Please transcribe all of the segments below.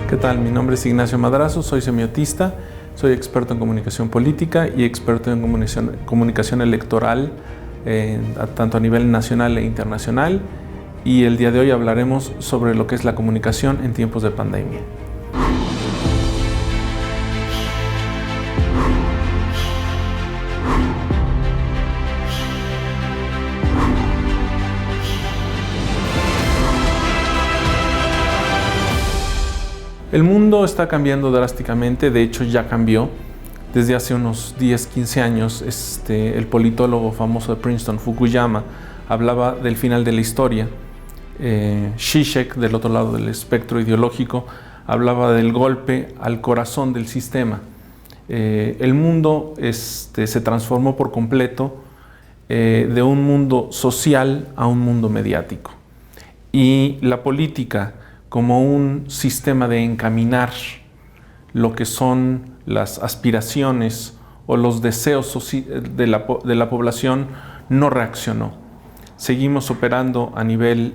¿Qué tal? Mi nombre es Ignacio Madrazo, soy semiotista, soy experto en comunicación política y experto en comunicación electoral, tanto a nivel nacional e internacional. Y el día de hoy hablaremos sobre lo que es la comunicación en tiempos de pandemia. El mundo está cambiando drásticamente, de hecho ya cambió. Desde hace unos 10, 15 años, el politólogo famoso de Princeton, Fukuyama, hablaba del final de la historia. Zizek, del otro lado del espectro ideológico, hablaba del golpe al corazón del sistema. El mundo se transformó por completo de un mundo social a un mundo mediático. Y la política, como un sistema de encaminar lo que son las aspiraciones o los deseos de la población, no reaccionó. Seguimos operando a nivel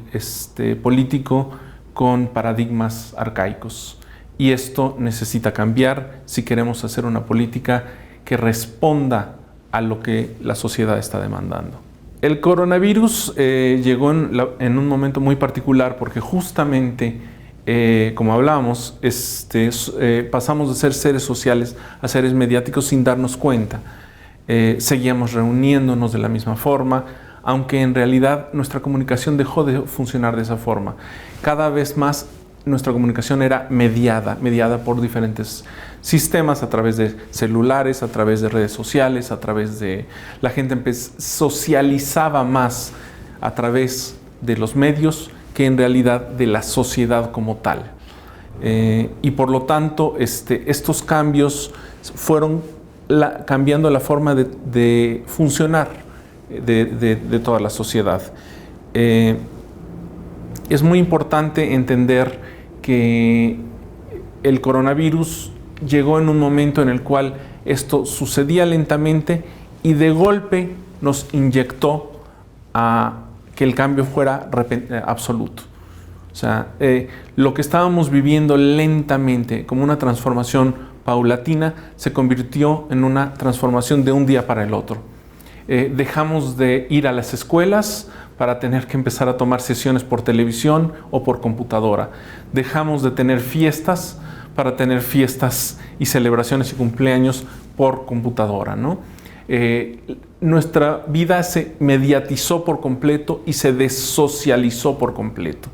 político con paradigmas arcaicos. Y esto necesita cambiar si queremos hacer una política que responda a lo que la sociedad está demandando. El coronavirus llegó en un momento muy particular porque justamente, como hablábamos, pasamos de ser seres sociales a seres mediáticos sin darnos cuenta. Seguíamos reuniéndonos de la misma forma, aunque en realidad nuestra comunicación dejó de funcionar de esa forma. Cada vez más nuestra comunicación era mediada por diferentes sistemas, a través de celulares, a través de redes sociales, a través de... La gente socializaba más a través de los medios que en realidad de la sociedad como tal. Y por lo tanto, estos cambios fueron cambiando la forma de funcionar de toda la sociedad. Es muy importante entender que el coronavirus llegó en un momento en el cual esto sucedía lentamente y de golpe nos inyectó a que el cambio fuera absoluto. O sea, lo que estábamos viviendo lentamente como una transformación paulatina se convirtió en una transformación de un día para el otro. Dejamos de ir a las escuelas para tener que empezar a tomar sesiones por televisión o por computadora. Dejamos de tener fiestas para tener fiestas y celebraciones y cumpleaños por computadora, ¿no? Nuestra vida se mediatizó por completo y se desocializó por completo.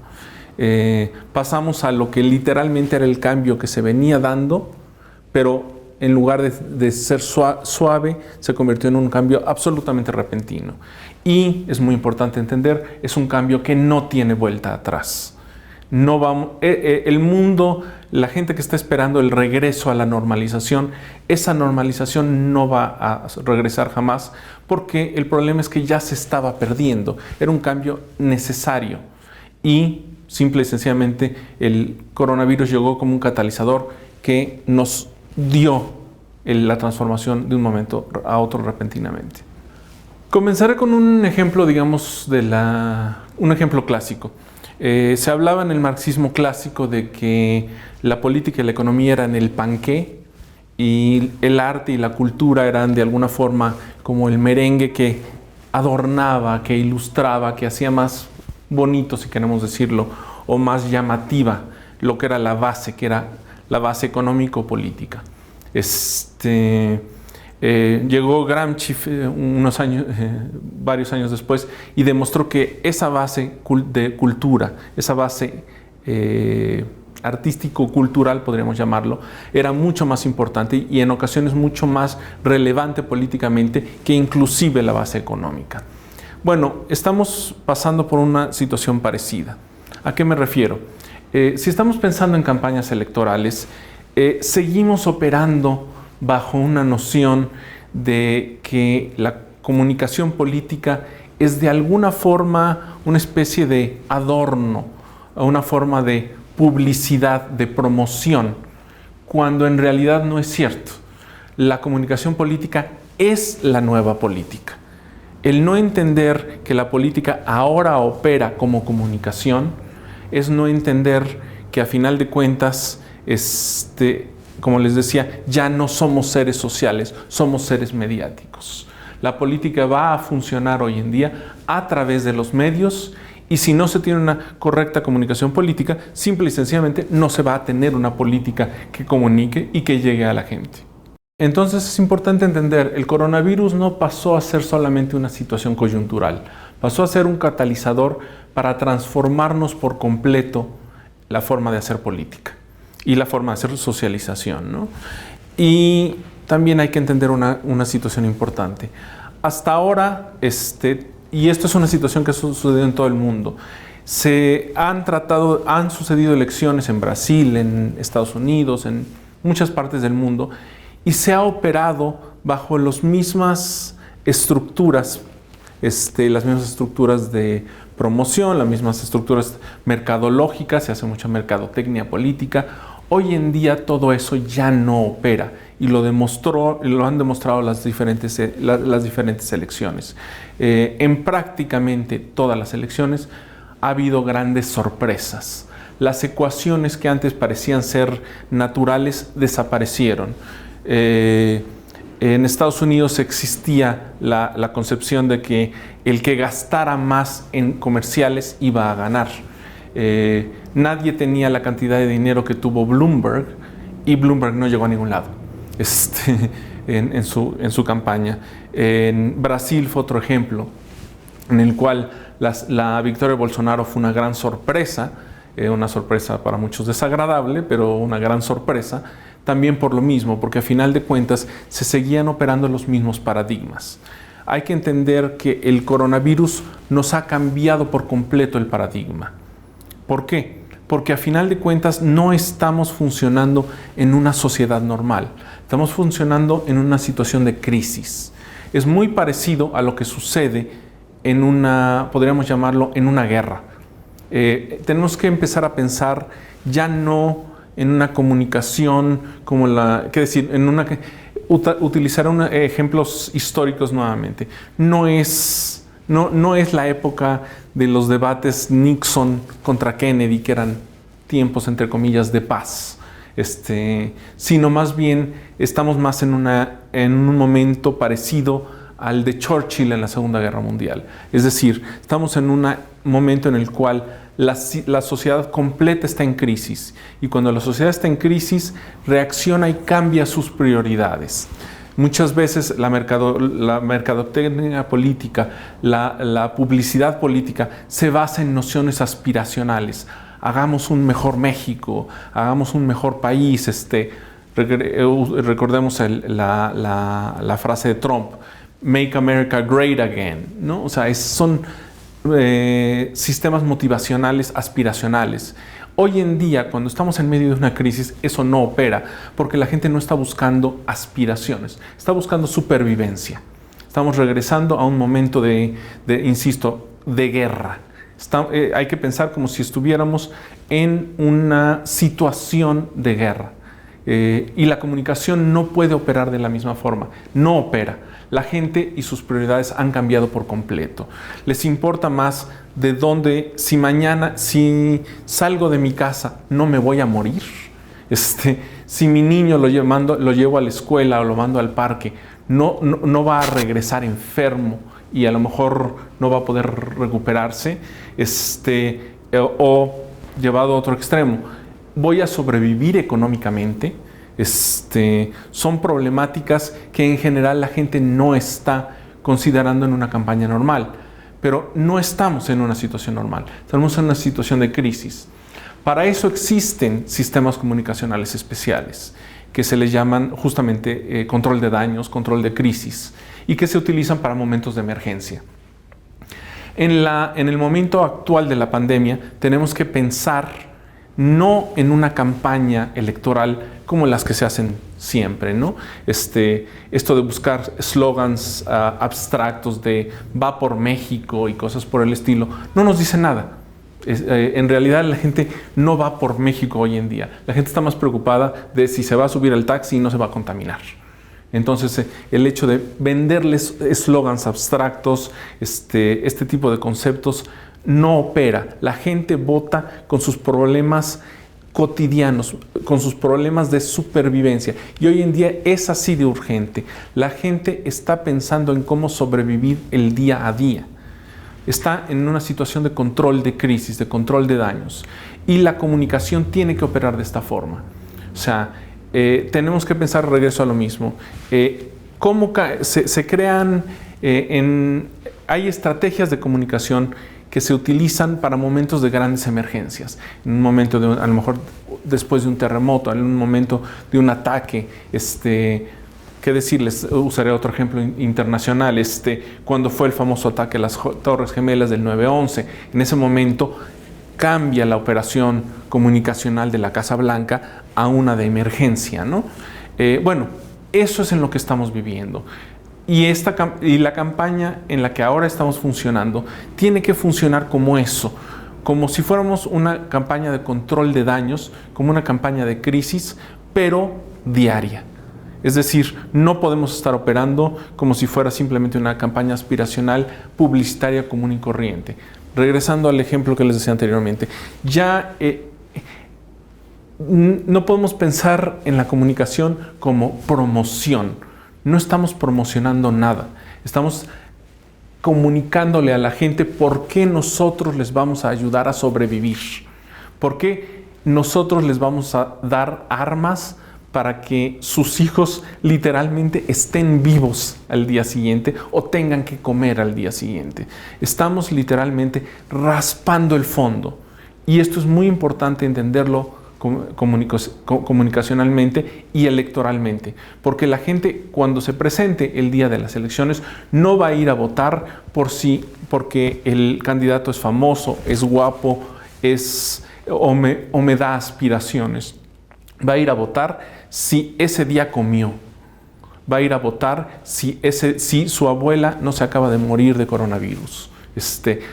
Pasamos a lo que literalmente era el cambio que se venía dando, pero en lugar de ser suave, se convirtió en un cambio absolutamente repentino. Y es muy importante entender, es un cambio que no tiene vuelta atrás. No vamos, el mundo, la gente que está esperando el regreso a la normalización, esa normalización no va a regresar jamás, porque el problema es que ya se estaba perdiendo. Era un cambio necesario y simple y sencillamente el coronavirus llegó como un catalizador que nos dio la transformación de un momento a otro repentinamente. Comenzaré con un ejemplo, digamos, un ejemplo clásico. Se hablaba en el marxismo clásico de que la política y la economía eran el panqué y el arte y la cultura eran de alguna forma como el merengue que adornaba, que ilustraba, que hacía más bonito, si queremos decirlo, o más llamativa lo que era la base, que era la base económico-política. Llegó Gramsci varios años después y demostró que esa base de cultura, esa base artístico-cultural, podríamos llamarlo, era mucho más importante y en ocasiones mucho más relevante políticamente que inclusive la base económica. Bueno, estamos pasando por una situación parecida. ¿A qué me refiero? Si estamos pensando en campañas electorales, seguimos operando bajo una noción de que la comunicación política es de alguna forma una especie de adorno, una forma de publicidad, de promoción, cuando en realidad no es cierto. La comunicación política es la nueva política. El no entender que la política ahora opera como comunicación es no entender que a final de cuentas como les decía, ya no somos seres sociales, somos seres mediáticos. La política va a funcionar hoy en día a través de los medios, y si no se tiene una correcta comunicación política, simple y sencillamente no se va a tener una política que comunique y que llegue a la gente. Entonces es importante entender, el coronavirus no pasó a ser solamente una situación coyuntural, pasó a ser un catalizador para transformarnos por completo la forma de hacer política y la forma de hacer socialización, ¿no? Y también hay que entender una situación importante. Hasta ahora, y esto es una situación que ha sucedido en todo el mundo, han sucedido elecciones en Brasil, en Estados Unidos, en muchas partes del mundo, y se ha operado bajo las mismas estructuras, las mismas estructuras de promoción, las mismas estructuras mercadológicas, se hace mucha mercadotecnia política. Hoy en día todo eso ya no opera, y lo han demostrado las diferentes elecciones. En prácticamente todas las elecciones ha habido grandes sorpresas. Las ecuaciones que antes parecían ser naturales desaparecieron. En Estados Unidos existía la concepción de que el que gastara más en comerciales iba a ganar. Nadie tenía la cantidad de dinero que tuvo Bloomberg, y Bloomberg no llegó a ningún lado en su campaña. En Brasil fue otro ejemplo en el cual la victoria de Bolsonaro fue una gran sorpresa, una sorpresa para muchos desagradable, pero una gran sorpresa, también por lo mismo, porque a final de cuentas se seguían operando los mismos paradigmas. Hay que entender que el coronavirus nos ha cambiado por completo el paradigma. ¿Por qué? Porque a final de cuentas no estamos funcionando en una sociedad normal, estamos funcionando en una situación de crisis. Es muy parecido a lo que sucede podríamos llamarlo, en una guerra. Tenemos que empezar a pensar ya no en una comunicación como utilizar ejemplos históricos nuevamente. No es la época de los debates Nixon contra Kennedy, que eran tiempos, entre comillas, de paz, sino más bien estamos más en un momento parecido al de Churchill en la Segunda Guerra Mundial. Es decir, estamos en un momento en el cual la sociedad completa está en crisis, y cuando la sociedad está en crisis, reacciona y cambia sus prioridades. Muchas veces la mercadotecnia política, la publicidad política se basa en nociones aspiracionales. Hagamos un mejor México, hagamos un mejor país. Recordemos la frase de Trump, Make America Great Again, ¿no? O sea, son sistemas motivacionales aspiracionales. Hoy en día, cuando estamos en medio de una crisis, eso no opera, porque la gente no está buscando aspiraciones, está buscando supervivencia. Estamos regresando a un momento insisto, de guerra. Hay que pensar como si estuviéramos en una situación de guerra. Y la comunicación no puede operar de la misma forma, no opera. La gente y sus prioridades han cambiado por completo. Les importa más si mañana, si salgo de mi casa, no me voy a morir. Si mi niño lo llevo a la escuela o lo mando al parque, no va a regresar enfermo y a lo mejor no va a poder recuperarse, o llevado a otro extremo, voy a sobrevivir económicamente. Son problemáticas que en general la gente no está considerando en una campaña normal, pero no estamos en una situación normal, estamos en una situación de crisis. Para eso existen sistemas comunicacionales especiales que se les llaman justamente control de daños, control de crisis, y que se utilizan para momentos de emergencia. En el momento actual de la pandemia tenemos que pensar no en una campaña electoral como las que se hacen siempre, ¿no? Esto de buscar slogans abstractos de va por México y cosas por el estilo, no nos dice nada. En realidad la gente no va por México hoy en día. La gente está más preocupada de si se va a subir al taxi y no se va a contaminar. Entonces, el hecho de venderles slogans abstractos, este tipo de conceptos, no opera. La gente vota con sus problemas cotidianos, con sus problemas de supervivencia. Y hoy en día es así de urgente. La gente está pensando en cómo sobrevivir el día a día. Está en una situación de control de crisis, de control de daños. Y la comunicación tiene que operar de esta forma. O sea, tenemos que pensar, regreso a lo mismo, cómo se crean, hay estrategias de comunicación que se utilizan para momentos de grandes emergencias, en un momento a lo mejor después de un terremoto, en un momento de un ataque, ¿qué decirles? Usaré otro ejemplo internacional, cuando fue el famoso ataque a las Torres Gemelas del 9/11, en ese momento cambia la operación comunicacional de la Casa Blanca a una de emergencia, ¿no? Bueno, eso es en lo que estamos viviendo. Y la campaña en la que ahora estamos funcionando tiene que funcionar como eso, como si fuéramos una campaña de control de daños, como una campaña de crisis, pero diaria. Es decir, no podemos estar operando como si fuera simplemente una campaña aspiracional publicitaria común y corriente. Regresando al ejemplo que les decía anteriormente, no podemos pensar en la comunicación como promoción. No estamos promocionando nada, estamos comunicándole a la gente por qué nosotros les vamos a ayudar a sobrevivir, por qué nosotros les vamos a dar armas para que sus hijos literalmente estén vivos al día siguiente o tengan que comer al día siguiente. Estamos literalmente raspando el fondo y esto es muy importante entenderlo comunicacionalmente y electoralmente, porque la gente cuando se presente el día de las elecciones no va a ir a votar porque el candidato es famoso, es guapo, o me da aspiraciones. Va a ir a votar si ese día comió. Va a ir a votar si su abuela no se acaba de morir de coronavirus.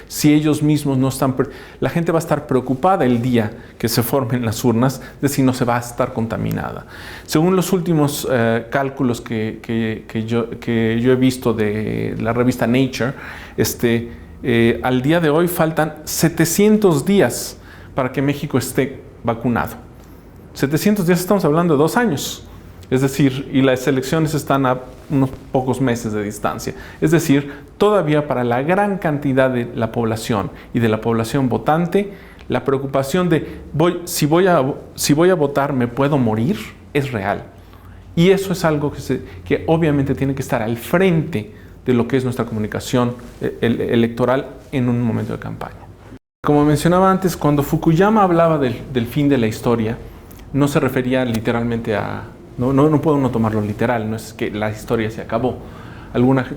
Si ellos mismos no están... La gente va a estar preocupada el día que se formen las urnas de si no se va a estar contaminada. Según los últimos cálculos que yo he visto de la revista Nature, al día de hoy faltan 700 días para que México esté vacunado. 700 días, estamos hablando de 2 años. Es decir, y las elecciones están a unos pocos meses de distancia. Es decir, todavía para la gran cantidad de la población y de la población votante, la preocupación de si voy a votar, ¿me puedo morir? Es real. Y eso es algo que obviamente tiene que estar al frente de lo que es nuestra comunicación electoral en un momento de campaña. Como mencionaba antes, cuando Fukuyama hablaba del fin de la historia, no se refería literalmente a... No puede uno tomarlo literal, no es que la historia se acabó.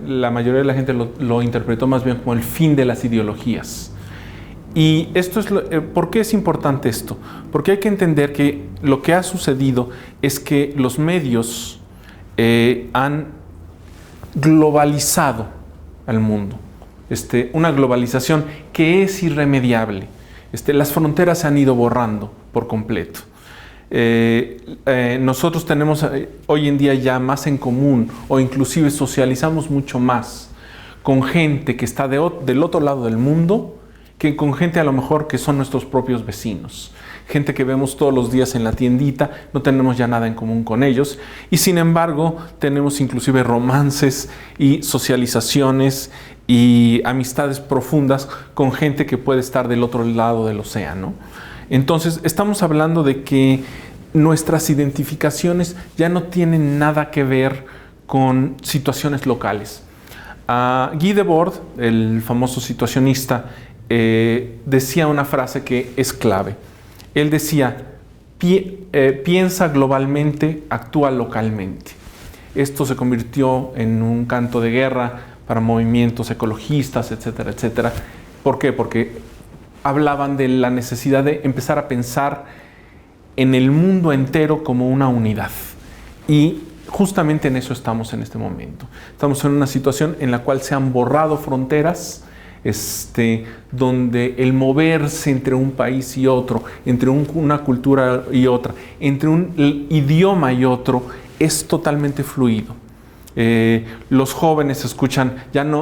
La mayoría de la gente lo interpretó más bien como el fin de las ideologías. Y esto es ¿por qué es importante esto? Porque hay que entender que lo que ha sucedido es que los medios han globalizado al mundo. Una globalización que es irremediable. Las fronteras se han ido borrando por completo. Nosotros tenemos hoy en día ya más en común o inclusive socializamos mucho más con gente que está del otro lado del mundo que con gente a lo mejor que son nuestros propios vecinos, gente que vemos todos los días en la tiendita, no tenemos ya nada en común con ellos y sin embargo tenemos inclusive romances y socializaciones y amistades profundas con gente que puede estar del otro lado del océano. Entonces, estamos hablando de que nuestras identificaciones ya no tienen nada que ver con situaciones locales. Guy Debord, el famoso situacionista, decía una frase que es clave. Él decía, piensa globalmente, actúa localmente. Esto se convirtió en un canto de guerra para movimientos ecologistas, etcétera, etcétera. ¿Por qué? Porque hablaban de la necesidad de empezar a pensar en el mundo entero como una unidad. Y justamente en eso estamos en este momento. Estamos en una situación en la cual se han borrado fronteras, donde el moverse entre un país y otro, entre una cultura y otra, entre un idioma y otro, es totalmente fluido. Los jóvenes escuchan,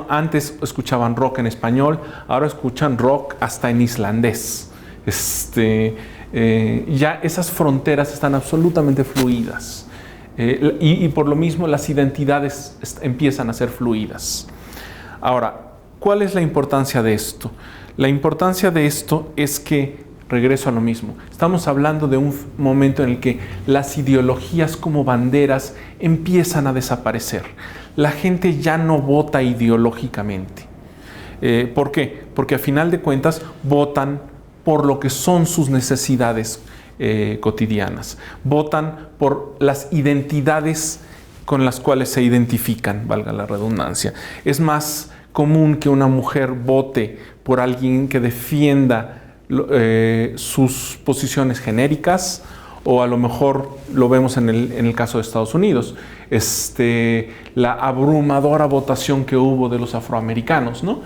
antes escuchaban rock en español, ahora escuchan rock hasta en islandés. Ya esas fronteras están absolutamente fluidas. Y por lo mismo las identidades empiezan a ser fluidas. Ahora, ¿cuál es la importancia de esto? La importancia de esto es que, regreso a lo mismo, estamos hablando de un momento en el que las ideologías como banderas empiezan a desaparecer. La gente ya no vota ideológicamente. ¿Por qué? Porque a final de cuentas votan por lo que son sus necesidades cotidianas. Votan por las identidades con las cuales se identifican, valga la redundancia. Es más común que una mujer vote por alguien que defienda sus posiciones genéricas, o a lo mejor lo vemos en el caso de Estados Unidos, la abrumadora votación que hubo de los afroamericanos, ¿no?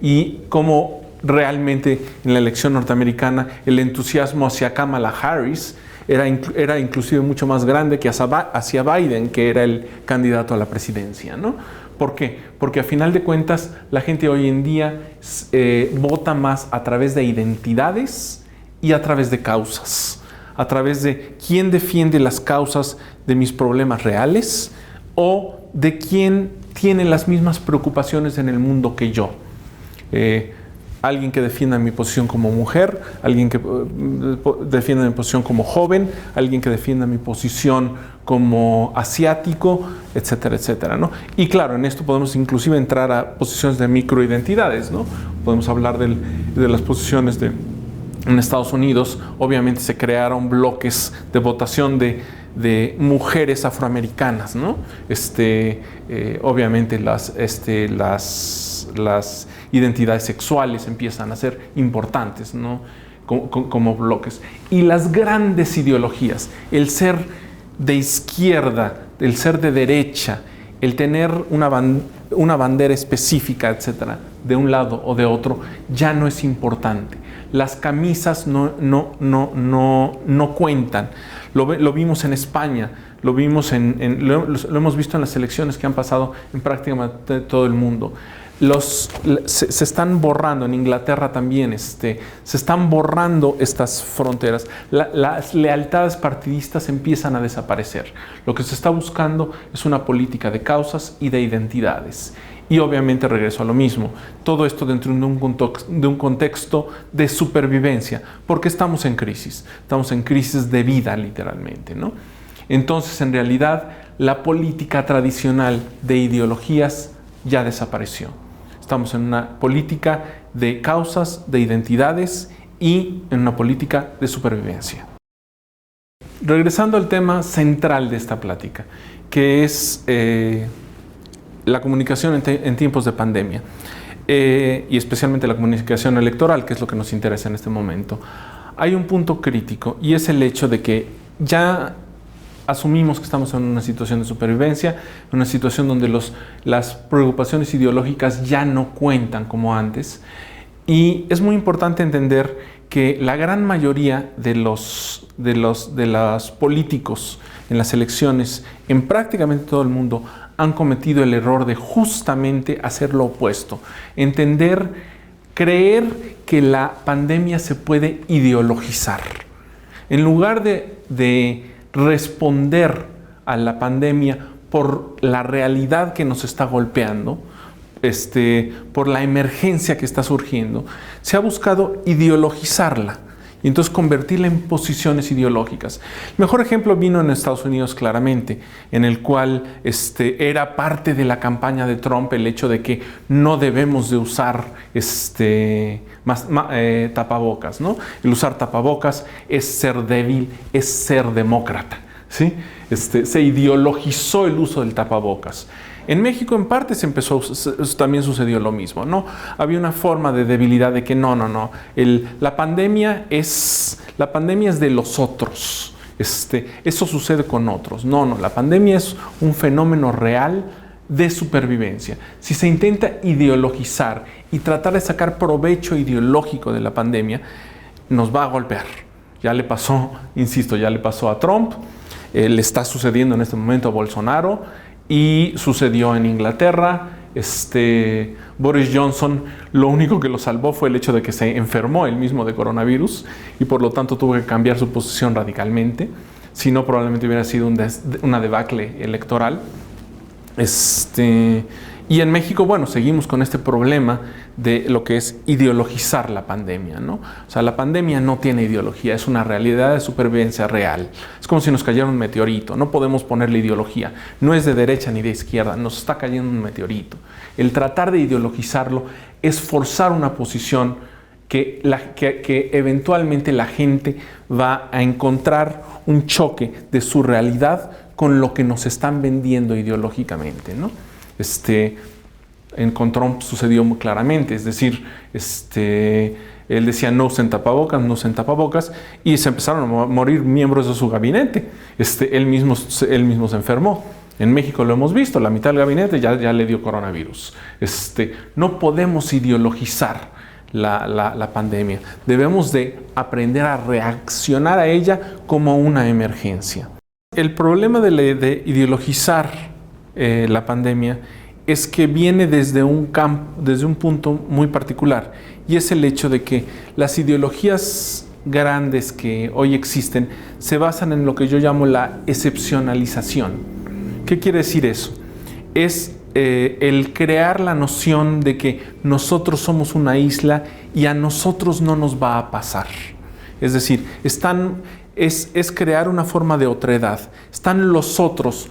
Y cómo realmente en la elección norteamericana el entusiasmo hacia Kamala Harris era inclusive mucho más grande que hacia Biden, que era el candidato a la presidencia, ¿no? ¿Por qué? Porque a final de cuentas la gente hoy en día vota más a través de identidades y a través de causas, a través de quién defiende las causas de mis problemas reales o de quién tiene las mismas preocupaciones en el mundo que yo. Alguien que defienda mi posición como mujer, alguien que defienda mi posición como joven, alguien que defienda mi posición como asiático, etcétera, etcétera, ¿no? Y claro, en esto podemos inclusive entrar a posiciones de microidentidades, ¿no? Podemos hablar de las posiciones en Estados Unidos. Obviamente se crearon bloques de votación de mujeres afroamericanas, ¿no? Obviamente las identidades sexuales empiezan a ser importantes, ¿no? Como bloques. Y las grandes ideologías, el ser de izquierda, el ser de derecha, el tener una bandera específica, etcétera, de un lado o de otro, ya no es importante. Las camisas no cuentan. Lo vimos en España, lo hemos visto en las elecciones que han pasado en prácticamente todo el mundo. Se están borrando, en Inglaterra también, se están borrando estas fronteras. Las lealtades partidistas empiezan a desaparecer. Lo que se está buscando es una política de causas y de identidades. Y obviamente regreso a lo mismo, todo esto dentro de un contexto de supervivencia, porque estamos en crisis de vida literalmente, ¿no? Entonces, en realidad, la política tradicional de ideologías ya desapareció. Estamos en una política de causas, de identidades y en una política de supervivencia. Regresando al tema central de esta plática, que es la comunicación en tiempos de pandemia, y especialmente la comunicación electoral, que es lo que nos interesa en este momento. Hay un punto crítico y es el hecho de que ya asumimos que estamos en una situación de supervivencia, una situación donde las preocupaciones ideológicas ya no cuentan como antes, y es muy importante entender que la gran mayoría de los políticos en las elecciones en prácticamente todo el mundo han cometido el error de justamente hacer lo opuesto, creer que la pandemia se puede ideologizar. En lugar de responder a la pandemia por la realidad que nos está golpeando, por la emergencia que está surgiendo, se ha buscado ideologizarla y entonces convertirla en posiciones ideológicas. El mejor ejemplo vino en Estados Unidos claramente, en el cual era parte de la campaña de Trump el hecho de que no debemos de usar tapabocas, ¿no? El usar tapabocas es ser débil, es ser demócrata, ¿sí? Se ideologizó el uso del tapabocas. En México en parte también sucedió lo mismo, ¿no? Había una forma de debilidad de que no. La pandemia es de los otros. Eso sucede con otros. No, la pandemia es un fenómeno real de supervivencia. Si se intenta ideologizar y tratar de sacar provecho ideológico de la pandemia, nos va a golpear. Ya le pasó a Trump, le está sucediendo en este momento a Bolsonaro, y sucedió en Inglaterra, Boris Johnson, lo único que lo salvó fue el hecho de que se enfermó él mismo de coronavirus y por lo tanto tuvo que cambiar su posición radicalmente. Si no, probablemente hubiera sido una debacle electoral. Y en México, bueno, seguimos con este problema de lo que es ideologizar la pandemia, ¿no? O sea, la pandemia no tiene ideología, es una realidad de supervivencia real. Es como si nos cayera un meteorito, no podemos ponerle ideología. No es de derecha ni de izquierda, nos está cayendo un meteorito. El tratar de ideologizarlo es forzar una posición que eventualmente la gente va a encontrar un choque de su realidad con lo que nos están vendiendo ideológicamente, ¿no? Con Trump sucedió muy claramente, es decir, él decía no usen tapabocas, y se empezaron a morir miembros de su gabinete. Él mismo se enfermó. En México lo hemos visto, la mitad del gabinete ya le dio coronavirus. No podemos ideologizar la pandemia. Debemos de aprender a reaccionar a ella como una emergencia. El problema de ideologizar la pandemia es que viene desde un punto muy particular, y es el hecho de que las ideologías grandes que hoy existen se basan en lo que yo llamo la excepcionalización. ¿Qué quiere decir eso? Es el crear la noción de que nosotros somos una isla y a nosotros no nos va a pasar. Es decir, es crear una forma de otredad. Están los otros,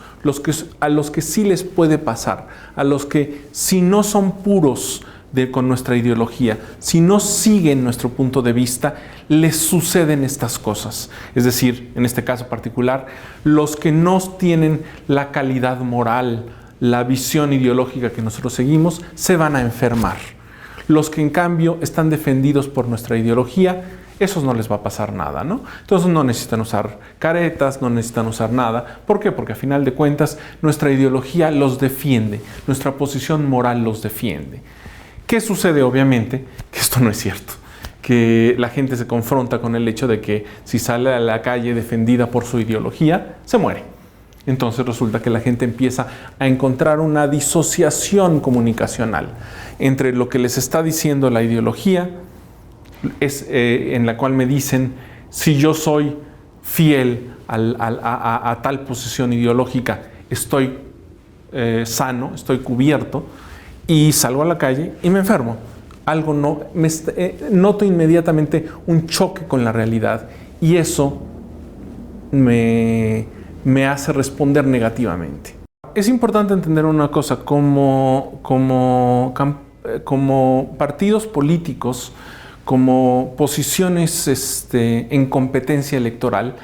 a los que sí les puede pasar, a los que si no son puros con nuestra ideología, si no siguen nuestro punto de vista, les suceden estas cosas. Es decir, en este caso particular, los que no tienen la calidad moral, la visión ideológica que nosotros seguimos, se van a enfermar. Los que en cambio están defendidos por nuestra ideología, esos no les va a pasar nada, ¿no? Entonces no necesitan usar caretas, no necesitan usar nada. ¿Por qué? Porque a final de cuentas nuestra ideología los defiende, nuestra posición moral los defiende. ¿Qué sucede? Obviamente que esto no es cierto, que la gente se confronta con el hecho de que si sale a la calle defendida por su ideología, se muere. Entonces resulta que la gente empieza a encontrar una disociación comunicacional entre lo que les está diciendo la ideología, en la cual me dicen, si yo soy fiel a tal posición ideológica, estoy sano, estoy cubierto, y salgo a la calle y me enfermo. Noto inmediatamente un choque con la realidad, y eso me hace responder negativamente. Es importante entender una cosa, como partidos políticos, como posiciones en competencia electoral,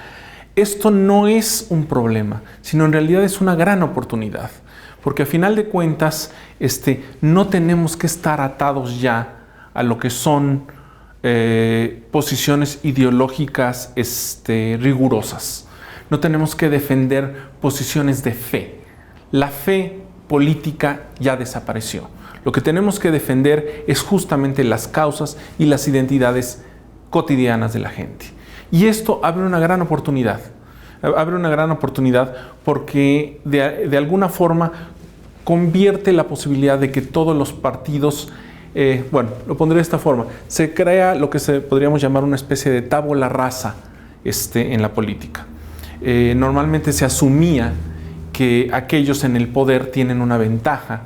esto no es un problema, sino en realidad es una gran oportunidad, porque a final de cuentas no tenemos que estar atados ya a lo que son posiciones ideológicas rigurosas. No tenemos que defender posiciones de fe. La fe política ya desapareció. Lo que tenemos que defender es justamente las causas y las identidades cotidianas de la gente. Y esto abre una gran oportunidad. Abre una gran oportunidad porque de alguna forma convierte la posibilidad de que todos los partidos, lo pondré de esta forma, se crea lo que podríamos llamar una especie de tabula rasa en la política. Normalmente se asumía que aquellos en el poder tienen una ventaja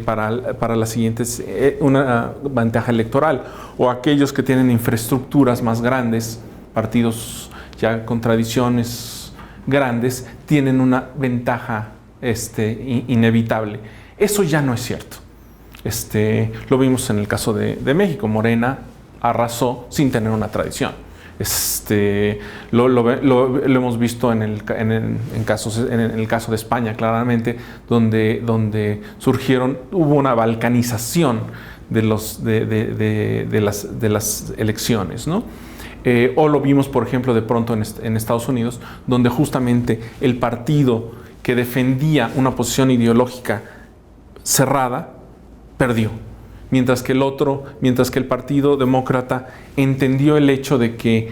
para las siguientes, una ventaja electoral, o aquellos que tienen infraestructuras más grandes, partidos ya con tradiciones grandes, tienen una ventaja inevitable. Eso ya no es cierto. Lo vimos en el caso de México. Morena arrasó sin tener una tradición. Lo hemos visto en el caso de España, claramente, donde hubo una balcanización de las elecciones, ¿no? O lo vimos, por ejemplo, de pronto en Estados Unidos, donde justamente el partido que defendía una posición ideológica cerrada perdió. Mientras que el Partido Demócrata entendió el hecho de que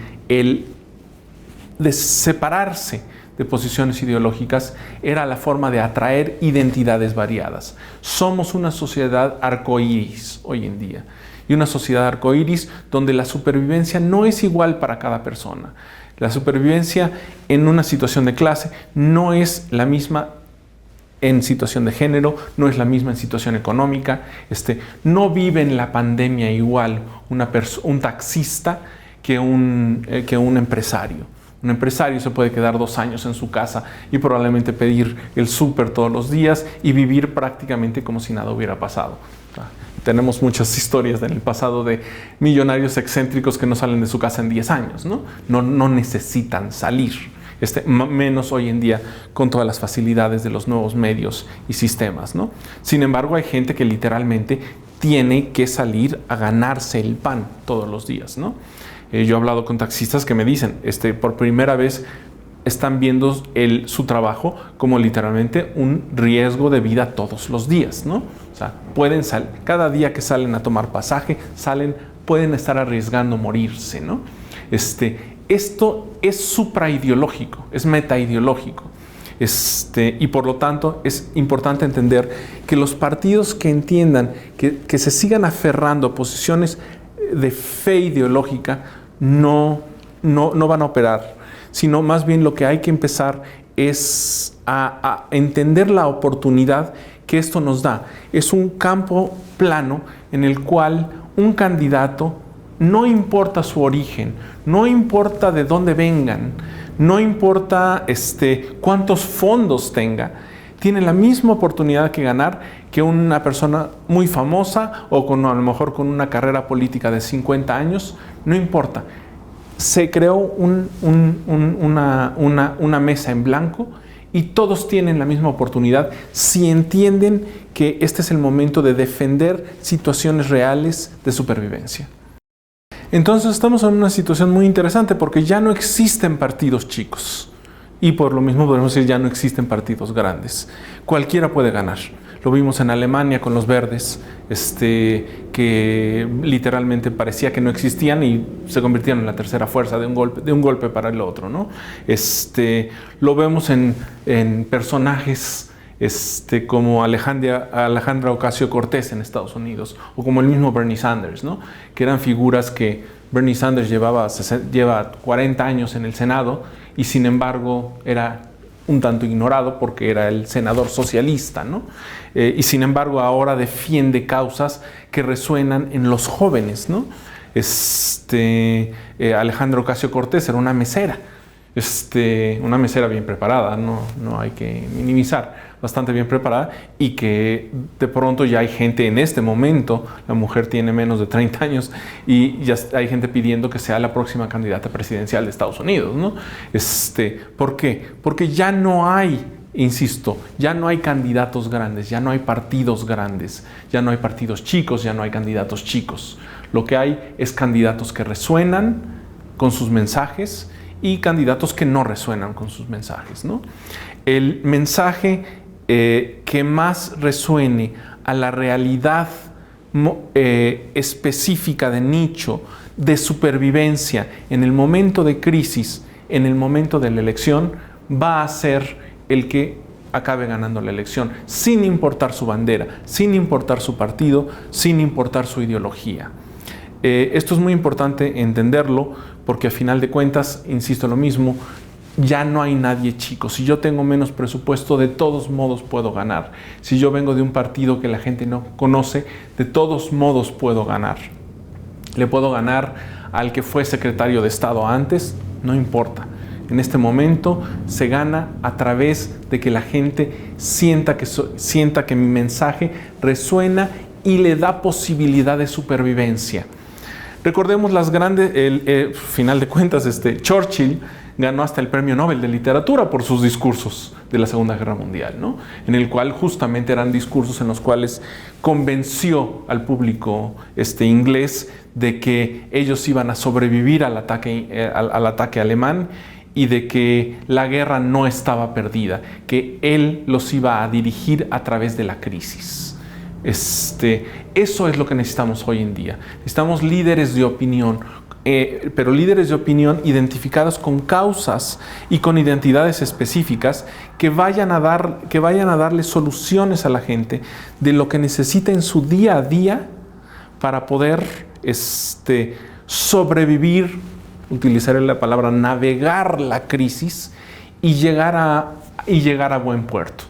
de separarse de posiciones ideológicas era la forma de atraer identidades variadas. Somos una sociedad arcoíris hoy en día, y una sociedad arcoíris donde la supervivencia no es igual para cada persona. La supervivencia en una situación de clase no es la misma en situación de género, no es la misma en situación económica. No vive en la pandemia igual un taxista que un empresario. Un empresario se puede quedar 2 años en su casa y probablemente pedir el súper todos los días y vivir prácticamente como si nada hubiera pasado. Tenemos muchas historias en el pasado de millonarios excéntricos que no salen de su casa en 10 años, ¿no? No necesitan salir. Menos hoy en día con todas las facilidades de los nuevos medios y sistemas, ¿no? Sin embargo, hay gente que literalmente tiene que salir a ganarse el pan todos los días, ¿no? Yo he hablado con taxistas que me dicen, por primera vez están viendo su trabajo como literalmente un riesgo de vida todos los días, ¿no? O sea, pueden salir, cada día que salen a tomar pasaje, pueden estar arriesgando morirse, ¿no? Esto es supraideológico, es metaideológico. Y por lo tanto es importante entender que los partidos que entiendan que se sigan aferrando a posiciones de fe ideológica no van a operar, sino más bien lo que hay que empezar es a entender la oportunidad que esto nos da. Es un campo plano en el cual un candidato, no importa su origen, no importa de dónde vengan, no importa cuántos fondos tenga, tiene la misma oportunidad que ganar que una persona muy famosa o a lo mejor con una carrera política de 50 años, no importa. Se creó una mesa en blanco y todos tienen la misma oportunidad si entienden que este es el momento de defender situaciones reales de supervivencia. Entonces estamos en una situación muy interesante porque ya no existen partidos chicos y por lo mismo podemos decir ya no existen partidos grandes. Cualquiera puede ganar. Lo vimos en Alemania con los verdes, que literalmente parecía que no existían y se convirtieron en la tercera fuerza de un golpe para el otro, ¿no? Lo vemos en personajes como Alejandra Ocasio-Cortez en Estados Unidos, o como el mismo Bernie Sanders, ¿no? Que eran figuras que Bernie Sanders lleva 40 años en el Senado y sin embargo era un tanto ignorado porque era el senador socialista, ¿no? Y sin embargo ahora defiende causas que resuenan en los jóvenes, ¿no? Alejandra Ocasio-Cortez era una mesera bien preparada, no hay que minimizar, bastante bien preparada, y que de pronto ya hay gente en este momento, la mujer tiene menos de 30 años y ya hay gente pidiendo que sea la próxima candidata presidencial de Estados Unidos, ¿no? ¿Por qué? Porque ya no hay, insisto, ya no hay candidatos grandes, ya no hay partidos grandes, ya no hay partidos chicos, ya no hay candidatos chicos. Lo que hay es candidatos que resuenan con sus mensajes y candidatos que no resuenan con sus mensajes, ¿no? El mensaje que más resuene a la realidad específica de nicho, de supervivencia en el momento de crisis, en el momento de la elección, va a ser el que acabe ganando la elección, sin importar su bandera, sin importar su partido, sin importar su ideología. Esto es muy importante entenderlo porque a final de cuentas, insisto lo mismo, ya no hay nadie chico. Si yo tengo menos presupuesto, de todos modos puedo ganar. Si yo vengo de un partido que la gente no conoce, de todos modos puedo ganar. Le puedo ganar al que fue secretario de Estado antes, no importa. En este momento se gana a través de que la gente sienta que mi mensaje resuena y le da posibilidad de supervivencia. Recordemos final de cuentas, Churchill ganó hasta el Premio Nobel de Literatura por sus discursos de la Segunda Guerra Mundial, ¿no? En el cual justamente eran discursos en los cuales convenció al público inglés de que ellos iban a sobrevivir al ataque alemán y de que la guerra no estaba perdida, que él los iba a dirigir a través de la crisis. Eso es lo que necesitamos hoy en día. Necesitamos líderes de opinión pero líderes de opinión identificados con causas y con identidades específicas que vayan a darle soluciones a la gente de lo que necesita en su día a día para poder sobrevivir, utilizaré la palabra navegar la crisis y llegar a buen puerto.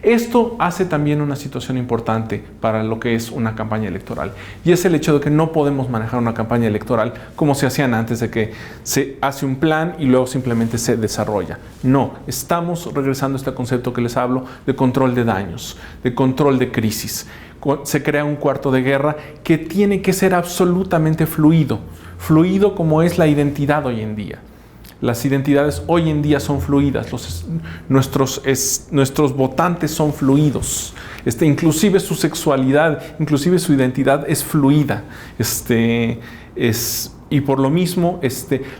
Esto hace también una situación importante para lo que es una campaña electoral, y es el hecho de que no podemos manejar una campaña electoral como se hacían antes, de que se hace un plan y luego simplemente se desarrolla. No, estamos regresando a este concepto que les hablo de control de daños, de control de crisis. Se crea un cuarto de guerra que tiene que ser absolutamente fluido como es la identidad hoy en día. Las identidades hoy en día son fluidas, nuestros votantes son fluidos, inclusive su sexualidad, inclusive su identidad es fluida, y por lo mismo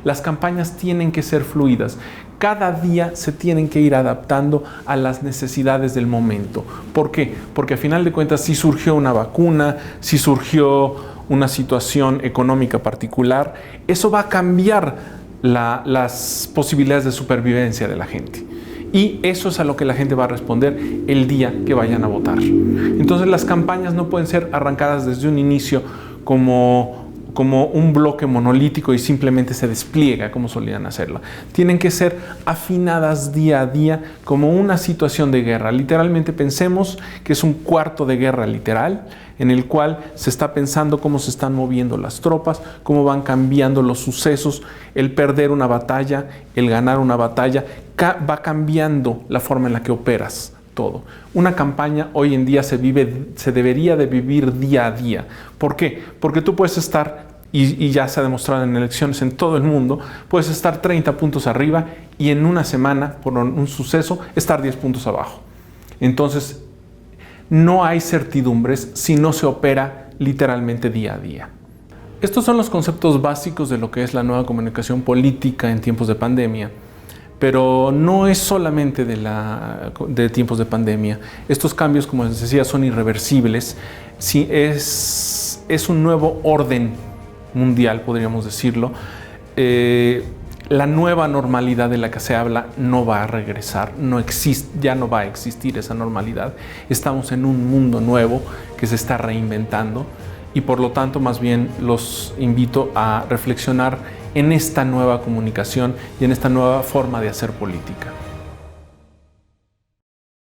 las campañas tienen que ser fluidas. Cada día se tienen que ir adaptando a las necesidades del momento. ¿Por qué? Porque a final de cuentas, si surgió una vacuna, si surgió una situación económica particular, eso va a cambiar las posibilidades de supervivencia de la gente. Y eso es a lo que la gente va a responder el día que vayan a votar. Entonces las campañas no pueden ser arrancadas desde un inicio como un bloque monolítico y simplemente se despliega como solían hacerlo. Tienen que ser afinadas día a día como una situación de guerra. Literalmente pensemos que es un cuarto de guerra literal, en el cual se está pensando cómo se están moviendo las tropas, cómo van cambiando los sucesos, el perder una batalla, el ganar una batalla, va cambiando la forma en la que operas todo. Una campaña hoy en día se debería de vivir día a día. ¿Por qué? Porque tú puedes estar, y ya se ha demostrado en elecciones en todo el mundo, puedes estar 30 puntos arriba y en una semana, por un suceso, estar 10 puntos abajo. Entonces, no hay certidumbres si no se opera literalmente día a día. Estos son los conceptos básicos de lo que es la nueva comunicación política en tiempos de pandemia, pero no es solamente de tiempos de pandemia. Estos cambios, como les decía, son irreversibles. Sí, es un nuevo orden mundial, podríamos decirlo. La nueva normalidad de la que se habla no va a regresar, ya no va a existir esa normalidad. Estamos en un mundo nuevo que se está reinventando y por lo tanto más bien los invito a reflexionar en esta nueva comunicación y en esta nueva forma de hacer política.